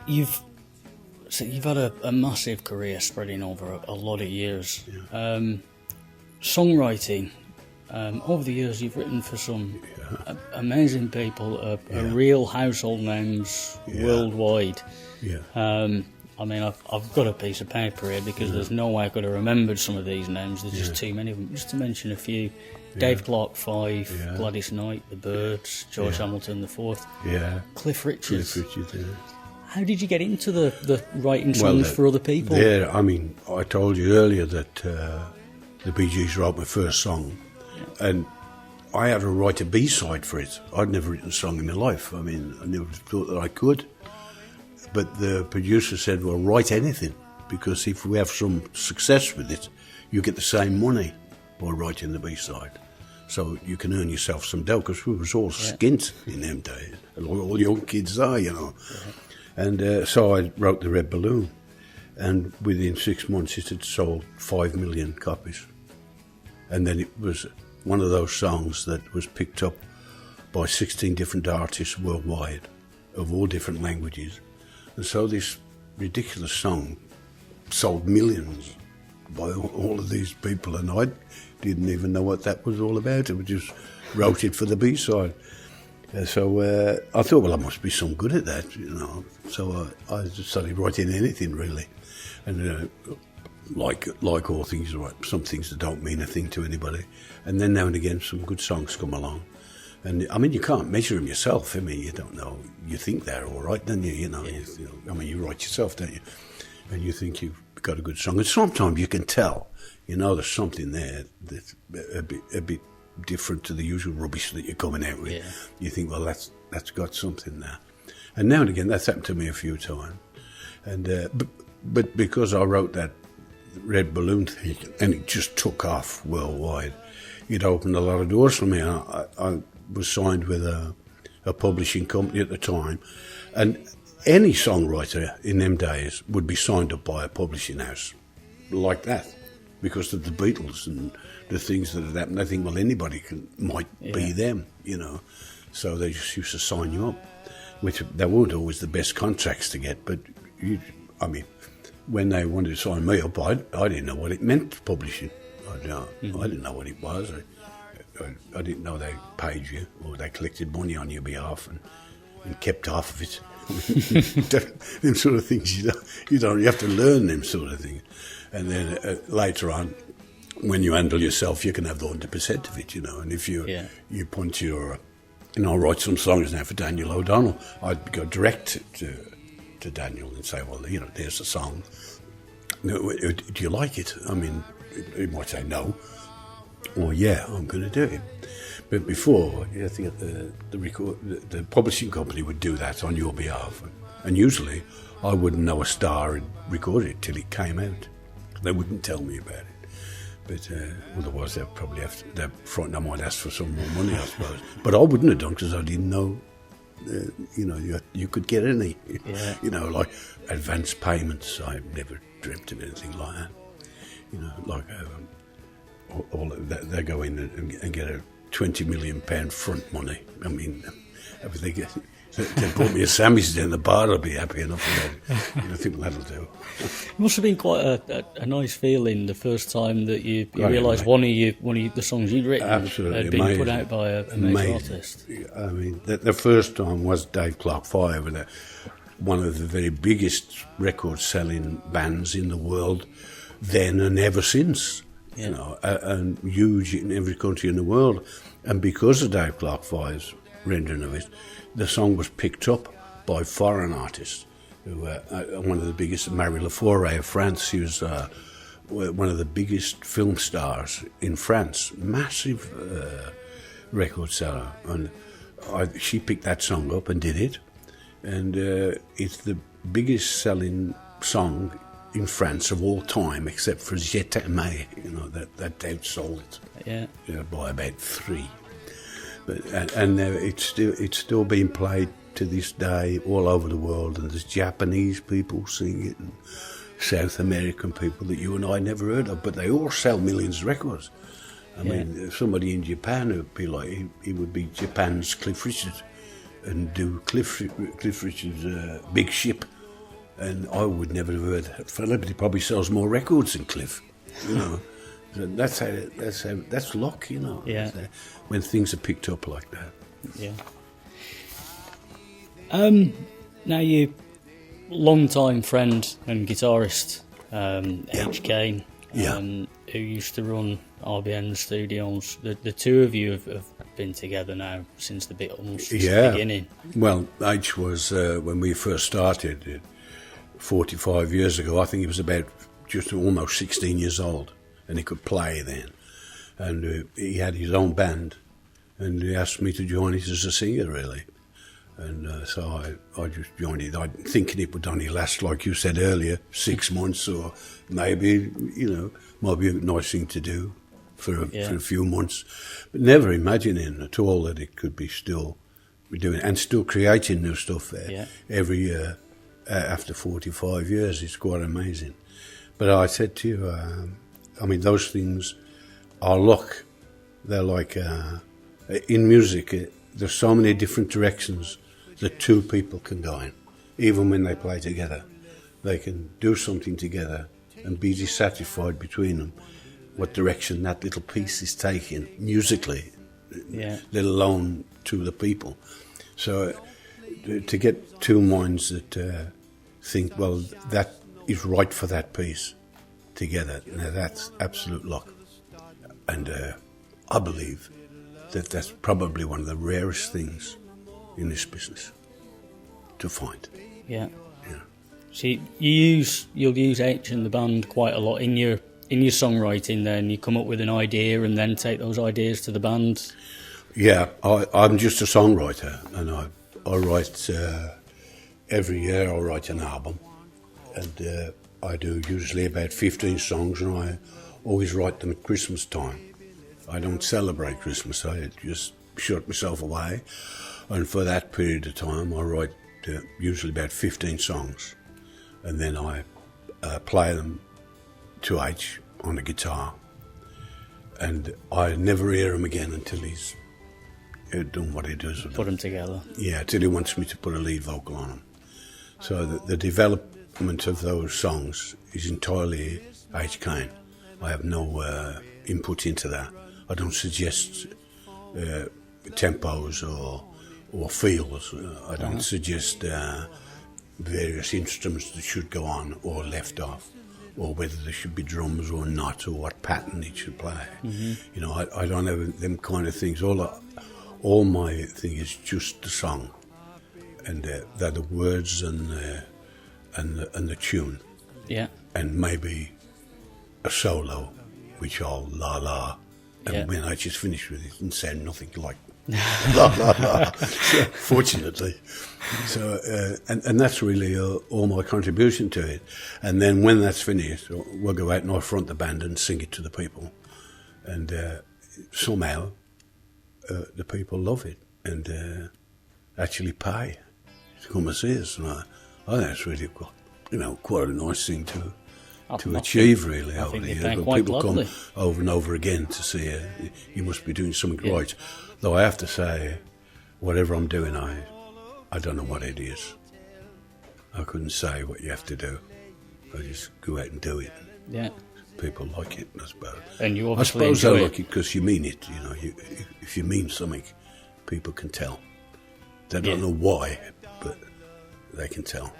you've had a massive career spreading over a lot of years. Yeah. Songwriting. Over the years, you've written for some amazing people, real household names worldwide. Yeah. I mean, I've got a piece of paper here because there's no way I could have remembered some of these names. There's just too many of them. Just to mention a few: Dave Clark 5, Gladys Knight, The Byrds, George Hamilton IV, Cliff Richards. How did you get into the writing songs for other people? Yeah, I mean, I told you earlier that the Bee Gees wrote my first song, and I had to write a B-side for it. I'd never written a song in my life. I mean, I never thought that I could. But the producer said, well, write anything, because if we have some success with it, you get the same money by writing the B-side. So you can earn yourself some dough, because we was all skint in them days. All young kids are, you know. And so I wrote The Red Balloon, and within 6 months it had sold 5 million copies. And then it was one of those songs that was picked up by 16 different artists worldwide, of all different languages. And so this ridiculous song sold millions by all of these people, and I didn't even know what that was all about. We just wrote it for the B-side. So I thought, well, I must be some good at that, you know. So I just started writing anything, really. And like all things, right, some things that don't mean a thing to anybody. And then now and again, some good songs come along. And I mean, you can't measure them yourself. I mean, you don't know. You think they're all right, don't you? You know, I mean, you write yourself, don't you? And you think you've got a good song. And sometimes you can tell, you know, there's something there that's a bit different to the usual rubbish that you're coming out with. Yeah. You think, well, that's got something there. And now and again, that's happened to me a few times. And but because I wrote that Red Balloon thing, and it just took off worldwide, it opened a lot of doors for me. I was signed with a publishing company at the time, and any songwriter in them days would be signed up by a publishing house like that, because of the Beatles and the things that had happened. They think, well, anybody might be them, you know. So they just used to sign you up, which they weren't always the best contracts to get. But I mean, when they wanted to sign me up, I didn't know what it meant, publishing. I didn't know what it was. I didn't know they paid you, or they collected money on your behalf and kept half of it. Them sort of things you have to learn them sort of things. And then later on, when you handle yourself, you can have the 100% of it, you know. And if you punch your, you know, write some songs now for Daniel O'Donnell, I'd go direct to Daniel and say, well, you know, there's a song. Do you like it? I mean, he might say no, or yeah, I'm going to do it. But before, I think the publishing company would do that on your behalf, and usually I wouldn't know a star had recorded it till it came out. They wouldn't tell me about it. But otherwise, they'd probably they're frightened I might ask for some more money, I suppose. But I wouldn't have done, because I didn't know. You know, you could get any. You know, like advance payments. I never dreamt of anything like that. You know, like all they go in and get a £20 million front money. I mean, if they bought me a sandwich down the bar, I'd be happy enough with that. I think that'll do. It must have been quite a nice feeling the first time that you realised one of the songs you'd written had been put out by a major artist. I mean, the first time was Dave Clark 5, one of the very biggest record-selling bands in the world then and ever since. Yeah. You know, and huge in every country in the world. And because of Dave Clark 5's rendering of it, the song was picked up by foreign artists. Who one of the biggest, Marie Laforêt of France. She was one of the biggest film stars in France. Massive record seller. And she picked that song up and did it. And it's the biggest selling song in France of all time, except for Je t'aimais, you know, that outsold it by about 3. But and it's still being played to this day all over the world, and there's Japanese people sing it, and South American people that you and I never heard of, but they all sell millions of records. I mean, if somebody in Japan would be like, he would be Japan's Cliff Richard, and do Cliff Richard's Big Ship and I would never have heard that fella, but he probably sells more records than Cliff, you know. So that's luck, you know. Yeah. When things are picked up like that. Yeah. Now you long-time friend and guitarist, H. Kane, who used to run RBN Studios. The two of you have been together now since the beginning. Well, H was, when we first started 45 years ago, I think he was about just almost 16 years old, and he could play then. And he had his own band, and he asked me to join it as a singer, really. And so I just joined it. I'm thinking it would only last, like you said earlier, 6 months, or maybe, you know, might be a nice thing to do for a few months. But never imagining at all that it could be still doing, and still creating new stuff every year after 45 years. It's quite amazing. But I said to you, I mean, those things are luck. They're like, in music, there's so many different directions that two people can go in. Even when they play together, they can do something together and be dissatisfied between them what direction that little piece is taking musically, let alone to the people. So to get two minds that think, well, that is right for that piece together, now that's absolute luck. And I believe that that's probably one of the rarest things in this business to find. Yeah. So you'll use H in the band quite a lot in your songwriting. Then you come up with an idea and then take those ideas to the band. Yeah, I'm just a songwriter, and I write every year. I write an album, and I do usually about 15 songs, and I always write them at Christmas time. I don't celebrate Christmas. I just shut myself away, and for that period of time, I write usually about 15 songs, and then I play them to H on a guitar, and I never hear him again until he's done what he does with Put them together. Yeah, till he wants me to put a lead vocal on them. So the development of those songs is entirely H. Kane. I have no input into that. I don't suggest tempos or feels. I don't suggest various instruments that should go on or left off, or whether there should be drums or not, or what pattern it should play. Mm-hmm. You know, I don't have them kind of things. All my thing is just the song, and they're the words and the tune. Yeah. And maybe a solo, which I'll la la. And when I just finish with it and sound nothing like la la la, fortunately. So, and that's really all my contribution to it. And then when that's finished, we'll go out and I front the band and sing it to the people. And somehow the people love it and actually pay to come and see us. And I think that's really quite a nice thing to achieve, really, over the years. When people come over and over again to see you must be doing something right. Though I have to say, whatever I'm doing, I don't know what it is. I couldn't say what you have to do. I just go out and do it. Yeah. People like it, I suppose. And you obviously I suppose they like it because you mean it. You know, if you mean something, people can tell. They don't know why, but they can tell.